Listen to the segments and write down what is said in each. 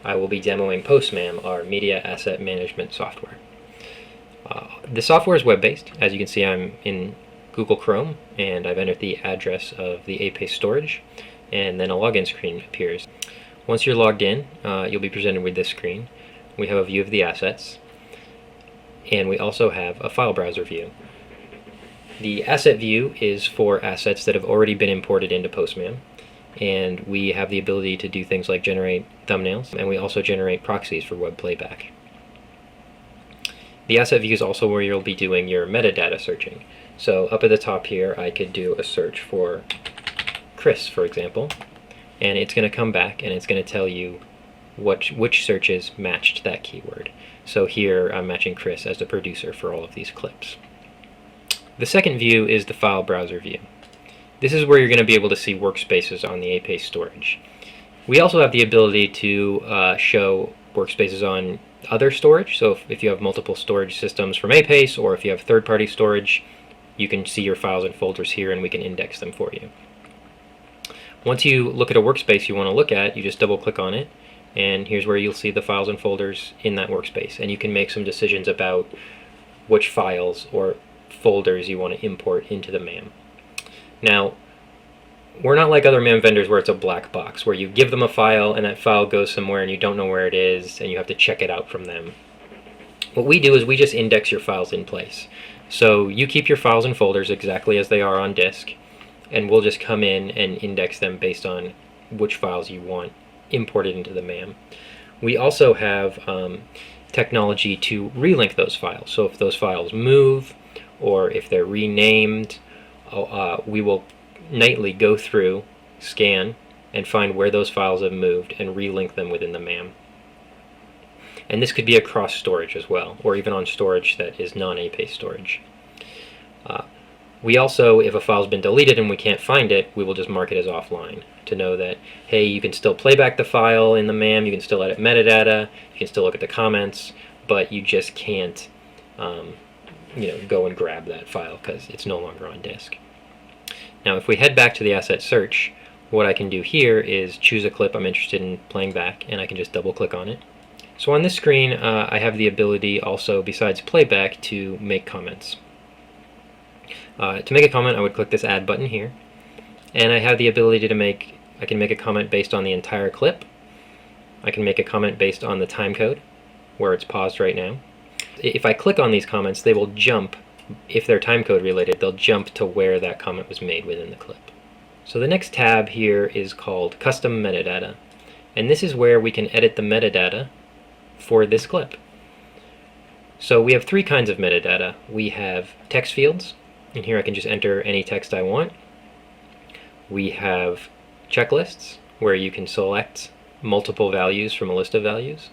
I will be demoing PostMAM, our media asset management software. The software is web-based. As you can see, I'm in Google Chrome, and I've entered the address of the Apace storage, and then a login screen appears. Once you're logged in, you'll be presented with this screen. We have a view of the assets, and we also have a file browser view. The asset view is for assets that have already been imported into PostMAM, and we have the ability to do things like generate thumbnails, and we also generate proxies for web playback. The asset view is also where you'll be doing your metadata searching. So up at the top here, I could do a search for Chris, for example, and it's going to come back and it's going to tell you which searches matched that keyword. So here I'm matching Chris as the producer for all of these clips. The second view is the file browser view. This is where you're going to be able to see workspaces on the Apace storage. We also have the ability to show workspaces on other storage. So if you have multiple storage systems from Apace, or if you have third-party storage, you can see your files and folders here and we can index them for you. Once you look at a workspace you want to look at, you just double-click on it, and here's where you'll see the files and folders in that workspace, and you can make some decisions about which files or folders you want to import into the MAM. Now, we're not like other MAM vendors where it's a black box, where you give them a file and that file goes somewhere and you don't know where it is and you have to check it out from them. What we do is we just index your files in place. So you keep your files and folders exactly as they are on disk, and we'll just come in and index them based on which files you want imported into the MAM. We also have technology to relink those files. So if those files move or if they're renamed, we will nightly go through, scan, and find where those files have moved and relink them within the MAM. And this could be across storage as well, or even on storage that is non-Apace storage. We also, if a file's been deleted and we can't find it, we will just mark it as offline to know that, hey, you can still play back the file in the MAM, you can still edit metadata, you can still look at the comments, but you just can't go and grab that file because it's no longer on disk. Now if we head back to the asset search, what I can do here is choose a clip I'm interested in playing back, and I can just double click on it. So on this screen I have the ability also, besides playback, to make comments. To make a comment, I would click this add button here, and I have the ability to I can make a comment based on the entire clip. I can make a comment based on the time code where it's paused right now. If I click on these comments, they will jump. If they're timecode related, they'll jump to where that comment was made within the clip. So the next tab here is called Custom Metadata, and this is where we can edit the metadata for this clip. So we have three kinds of metadata. We have text fields, and here I can just enter any text I want. We have checklists, where you can select multiple values from a list of values.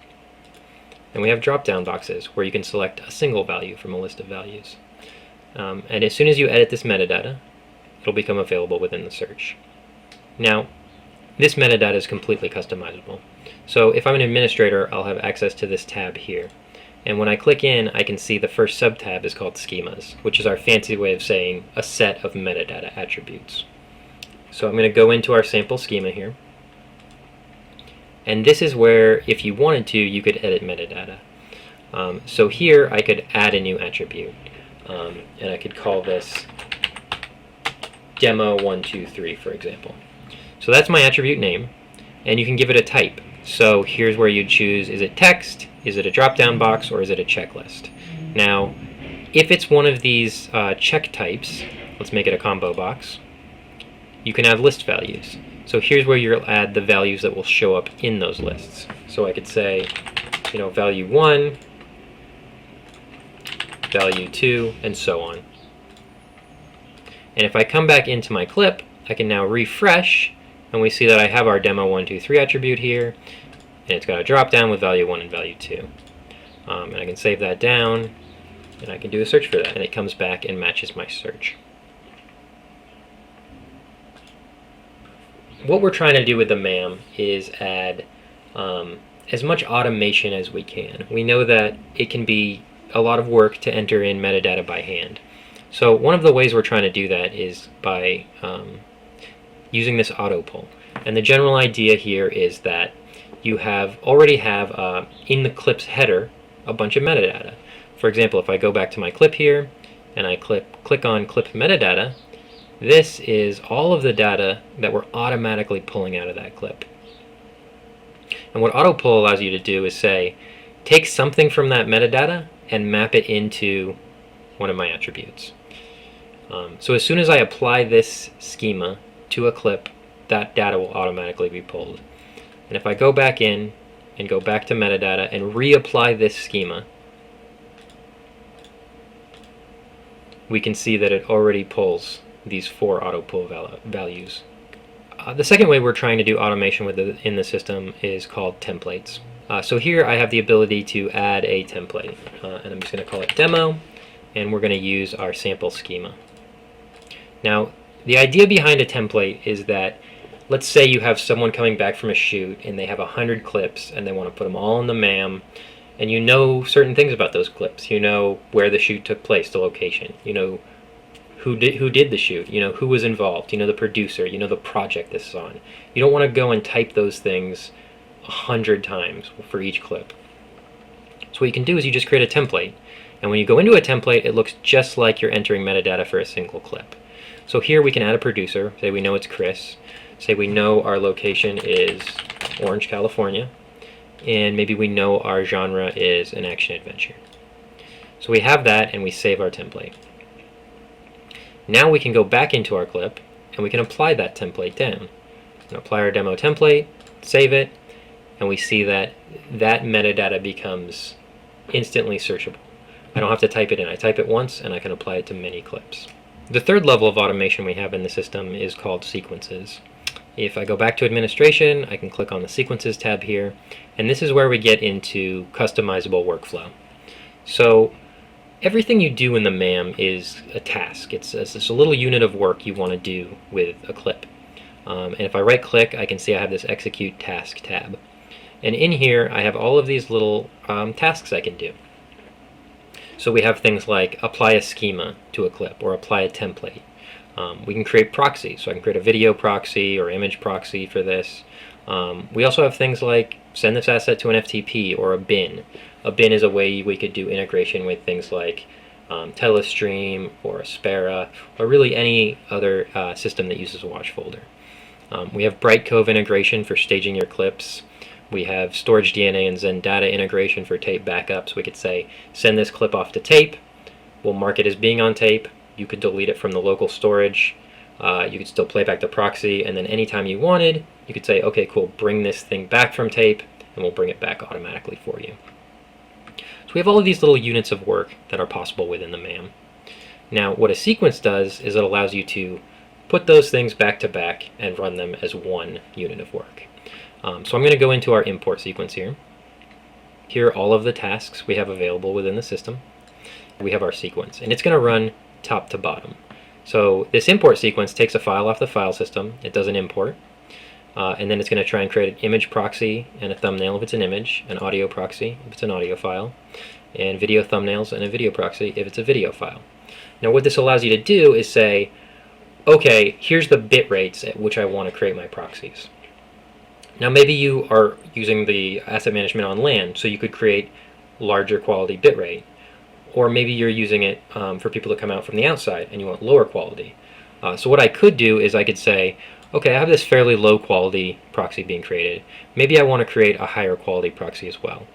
And we have drop-down boxes, where you can select a single value from a list of values. And as soon as you edit this metadata, it'll become available within the search. Now, this metadata is completely customizable. So if I'm an administrator, I'll have access to this tab here. And when I click in, I can see the first sub-tab is called Schemas, which is our fancy way of saying a set of metadata attributes. So I'm going to go into our sample schema here. And this is where, if you wanted to, you could edit metadata. So here I could add a new attribute. And I could call this demo123, for example. So that's my attribute name, and you can give it a type. So here's where you choose, is it text, is it a drop-down box, or is it a checklist? Now, if it's one of these check types, let's make it a combo box, you can add list values. So here's where you'll add the values that will show up in those lists. So I could say, value 1, value 2, and so on. And if I come back into my clip, I can now refresh, and we see that I have our demo123 attribute here, and it's got a drop down with value 1 and value 2. And I can save that down, and I can do a search for that, and it comes back and matches my search. What we're trying to do with the MAM is add as much automation as we can. We know that it can be a lot of work to enter in metadata by hand. So one of the ways we're trying to do that is by using this auto pull. And the general idea here is that you already have in the clip's header a bunch of metadata. For example, if I go back to my clip here and I click on clip metadata, this is all of the data that we're automatically pulling out of that clip. And what auto pull allows you to do is say, take something from that metadata and map it into one of my attributes. So as soon as I apply this schema to a clip, that data will automatically be pulled. And if I go back in and go back to metadata and reapply this schema, we can see that it already pulls these 4 auto pull values. The second way we're trying to do automation in the system is called templates. So here I have the ability to add a template, and I'm just going to call it demo, and we're going to use our sample schema. Now, the idea behind a template is that, let's say you have someone coming back from a shoot and they have 100 clips and they want to put them all in the MAM, and you know certain things about those clips. You know where the shoot took place, the location. You know who did the shoot. You know who was involved. You know the producer. You know the project this is on. You don't want to go and type those things 100 times for each clip. So what you can do is you just create a template, and when you go into a template, it looks just like you're entering metadata for a single clip. So here we can add a producer. Say we know it's Chris. Say we know our location is Orange, California, and maybe we know our genre is an action adventure. So we have that, and we save our template. Now we can go back into our clip and we can apply that template down. And apply our demo template, save it, and we see that that metadata becomes instantly searchable. I don't have to type it in. I type it once and I can apply it to many clips. The third level of automation we have in the system is called sequences. If I go back to administration, I can click on the sequences tab here, and this is where we get into customizable workflow. So everything you do in the MAM is a task. It's a little unit of work you want to do with a clip. And if I right click, I can see I have this execute task tab. And in here, I have all of these little tasks I can do. So we have things like apply a schema to a clip or apply a template. We can create proxies. So I can create a video proxy or image proxy for this. We also have things like send this asset to an FTP or a bin. A bin is a way we could do integration with things like Telestream or Aspera or really any other system that uses a watch folder. We have Brightcove integration for staging your clips. We have Storage DNA and Zendata integration for tape backups. We could say send this clip off to tape. We'll mark it as being on tape. You could delete it from the local storage. You could still play back the proxy, and then anytime you wanted, you could say, okay, cool, bring this thing back from tape, and we'll bring it back automatically for you. So we have all of these little units of work that are possible within the MAM. Now, what a sequence does is it allows you to put those things back to back and run them as one unit of work. So I'm going to go into our import sequence here. Here are all of the tasks we have available within the system. We have our sequence, and it's going to run top to bottom. So this import sequence takes a file off the file system, it does an import, and then it's going to try and create an image proxy and a thumbnail if it's an image, an audio proxy if it's an audio file, and video thumbnails and a video proxy if it's a video file. Now what this allows you to do is say, okay, here's the bit rates at which I want to create my proxies. Now maybe you are using the asset management on LAN, so you could create larger quality bit rate. Or maybe you're using it for people to come out from the outside and you want lower quality. So what I could do is I could say, okay, I have this fairly low quality proxy being created. Maybe I want to create a higher quality proxy as well.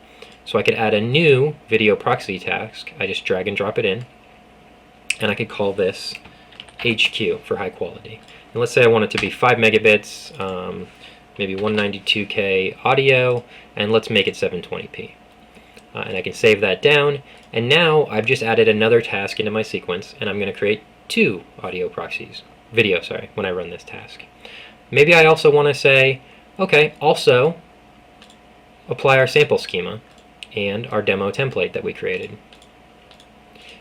So I could add a new video proxy task. I just drag and drop it in. And I could call this HQ for high quality. And let's say I want it to be 5 megabits, maybe 192K audio, and let's make it 720p. And I can save that down, and now I've just added another task into my sequence, and I'm going to create 2 audio proxies, when I run this task. Maybe I also want to say, okay, also apply our sample schema and our demo template that we created.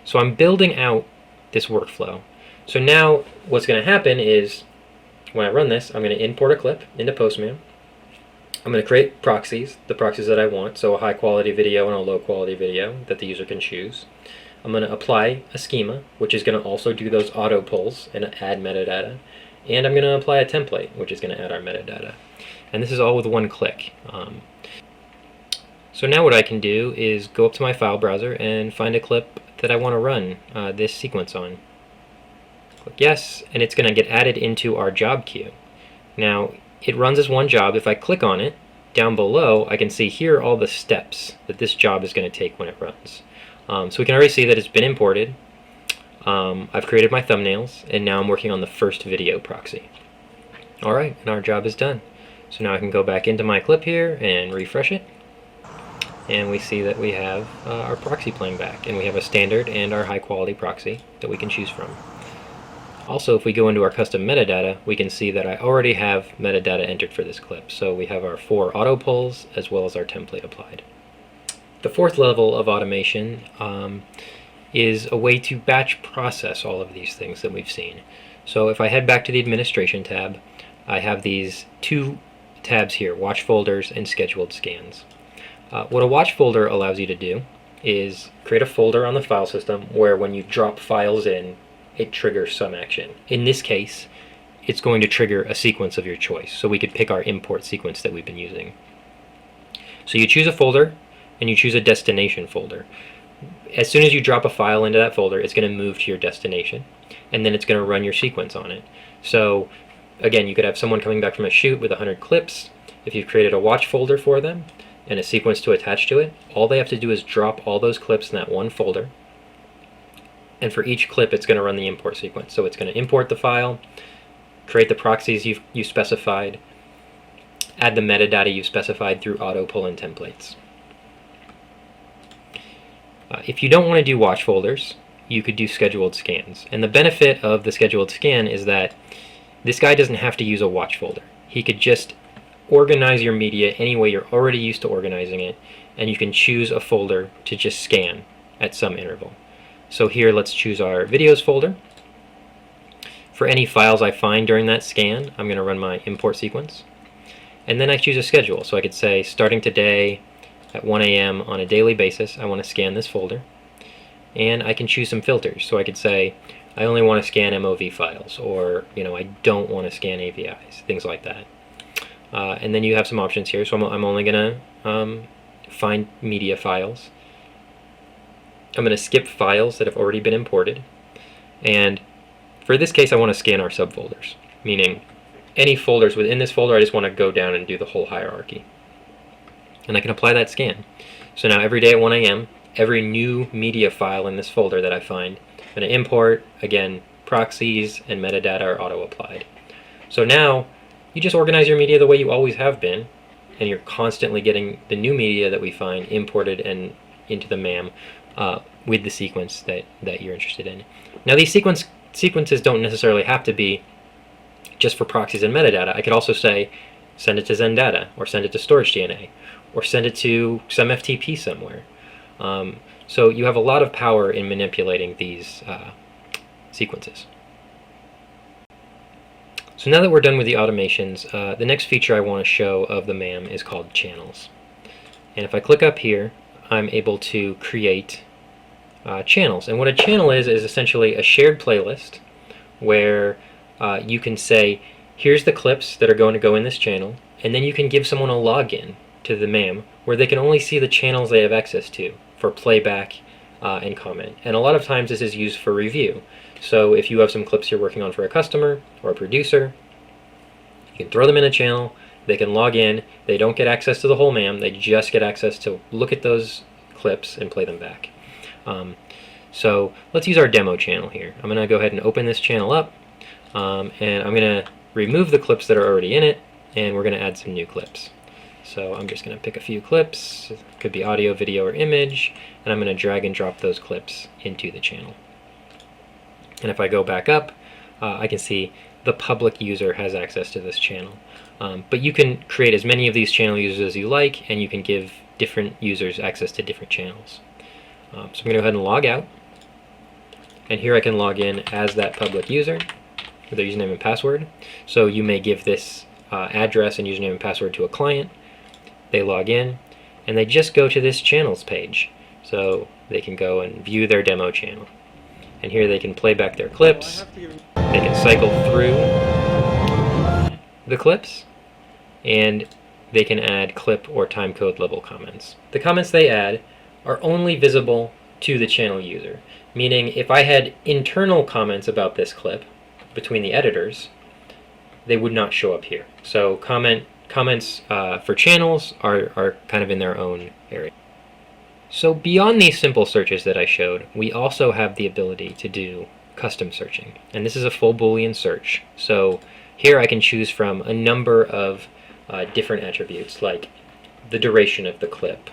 So I'm building out this workflow. So now what's going to happen is when I run this, I'm going to import a clip into PostMAM. I'm going to create proxies, the proxies that I want, so a high quality video and a low quality video that the user can choose. I'm going to apply a schema, which is going to also do those auto pulls and add metadata. And I'm going to apply a template, which is going to add our metadata. And this is all with one click. So now what I can do is go up to my file browser and find a clip that I want to run this sequence on. Click yes, and it's going to get added into our job queue. Now, it runs as one job. If I click on it, down below, I can see here all the steps that this job is going to take when it runs. So we can already see that it's been imported. I've created my thumbnails, and now I'm working on the first video proxy. Alright, and our job is done. So now I can go back into my clip here and refresh it. And we see that we have our proxy playing back, and we have a standard and our high quality proxy that we can choose from. Also, if we go into our custom metadata, we can see that I already have metadata entered for this clip. So we have our 4 auto pulls as well as our template applied. The fourth level of automation is a way to batch process all of these things that we've seen. So if I head back to the administration tab, I have these 2 tabs here, watch folders and scheduled scans. What a watch folder allows you to do is create a folder on the file system where when you drop files in, it triggers some action. In this case, it's going to trigger a sequence of your choice. So we could pick our import sequence that we've been using. So you choose a folder and you choose a destination folder. As soon as you drop a file into that folder, it's going to move to your destination, and then it's going to run your sequence on it. So again, you could have someone coming back from a shoot with 100 clips. If you've created a watch folder for them and a sequence to attach to it, all they have to do is drop all those clips in that one folder, and for each clip it's going to run the import sequence. So it's going to import the file, create the proxies you specified, add the metadata you specified through auto pull and templates. If you don't want to do watch folders, you could do scheduled scans. And the benefit of the scheduled scan is that this guy doesn't have to use a watch folder. He could just organize your media any way you're already used to organizing it, and you can choose a folder to just scan at some interval. So here, let's choose our videos folder. For any files I find during that scan, I'm going to run my import sequence. And then I choose a schedule. So I could say, starting today at 1 a.m. on a daily basis, I want to scan this folder. And I can choose some filters. So I could say, I only want to scan MOV files, or I don't want to scan AVIs, things like that. And then you have some options here. So I'm only going to find media files. I'm going to skip files that have already been imported. And for this case, I want to scan our subfolders, meaning any folders within this folder, I just want to go down and do the whole hierarchy. And I can apply that scan. So now every day at 1 a.m., every new media file in this folder that I find, I'm going to import, again, proxies and metadata are auto-applied. So now you just organize your media the way you always have been, and you're constantly getting the new media that we find imported and into the MAM with the sequence that you're interested in. Now these sequences don't necessarily have to be just for proxies and metadata. I could also say send it to Zendata, or send it to storage DNA, or send it to some FTP somewhere. So you have a lot of power in manipulating these sequences. So now that we're done with the automations, the next feature I want to show of the MAM is called channels. And if I click up here, I'm able to create channels. And what a channel is essentially a shared playlist where you can say, here's the clips that are going to go in this channel, and then you can give someone a login to the MAM where they can only see the channels they have access to for playback and comment. And a lot of times this is used for review. So if you have some clips you're working on for a customer or a producer, you can throw them in a channel, they can log in, they don't get access to the whole MAM, they just get access to look at those clips and play them back. So let's use our demo channel here. I'm going to go ahead and open this channel up, and I'm going to remove the clips that are already in it, and we're going to add some new clips. So I'm just going to pick a few clips, it could be audio, video, or image, and I'm going to drag and drop those clips into the channel. And if I go back up, I can see the public user has access to this channel. But you can create as many of these channel users as you like, and you can give different users access to different channels. So I'm going to go ahead and log out. And here I can log in as that public user with their username and password. So you may give this address and username and password to a client. They log in, and they just go to this channels page. So they can go and view their demo channel. And here they can play back their clips. They can cycle through the clips, and they can add clip or timecode level comments. The comments they add are only visible to the channel user, meaning if I had internal comments about this clip between the editors, they would not show up here. So comments for channels are kind of in their own area. So beyond these simple searches that I showed, we also have the ability to do custom searching. And this is a full Boolean search. So here I can choose from a number of different attributes, like the duration of the clip,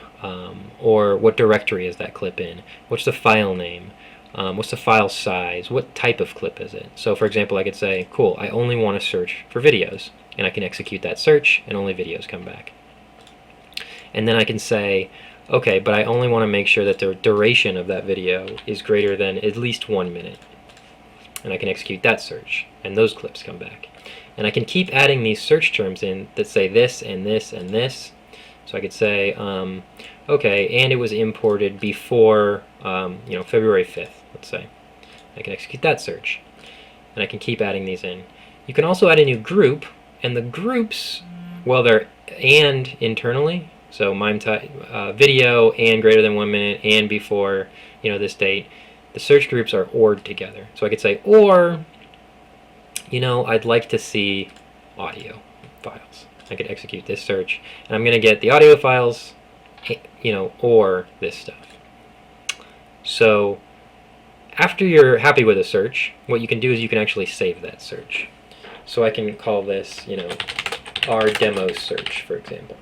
or what directory is that clip in, what's the file name, what's the file size, what type of clip is it. So for example, I could say, cool, I only want to search for videos, and I can execute that search and only videos come back. And then I can say, okay, but I only want to make sure that the duration of that video is greater than at least 1 minute. And I can execute that search, and those clips come back. And I can keep adding these search terms in that say this and this and this. So I could say, okay, and it was imported before February 5th, let's say. I can execute that search. And I can keep adding these in. You can also add a new group, and the groups, well, they're and internally. So MIME video and greater than 1 minute and before this date. The search groups are OR'd together. So I could say, or I'd like to see audio files. I could execute this search, and I'm going to get the audio files, or this stuff. So after you're happy with a search, what you can do is you can actually save that search. So I can call this, our demo search, for example.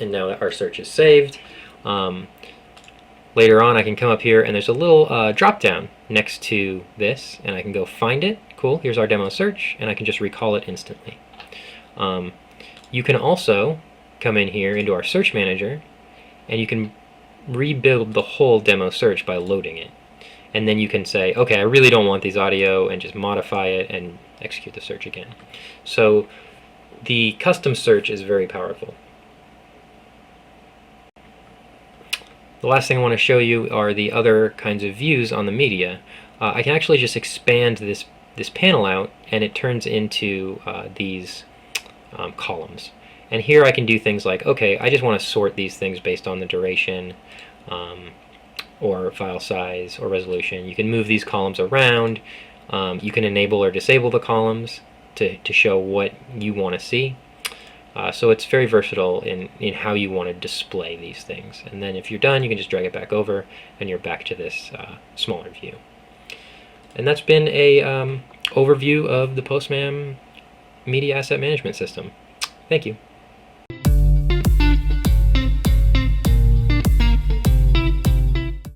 And now that our search is saved, later on I can come up here and there's a little drop down next to this, and I can go find it. Cool, here's our demo search, and I can just recall it instantly. You can also come in here into our search manager, and you can rebuild the whole demo search by loading it. And then you can say, okay, I really don't want these audio, and just modify it and execute the search again. So the custom search is very powerful. The last thing I want to show you are the other kinds of views on the media. I can actually just expand this panel out, and it turns into these columns. And here I can do things like, okay, I just want to sort these things based on the duration, or file size, or resolution. You can move these columns around. You can enable or disable the columns to show what you want to see. So it's very versatile in how you want to display these things. And then if you're done, you can just drag it back over, and you're back to this smaller view. And that's been a overview of the PostMAM Media Asset Management System. Thank you.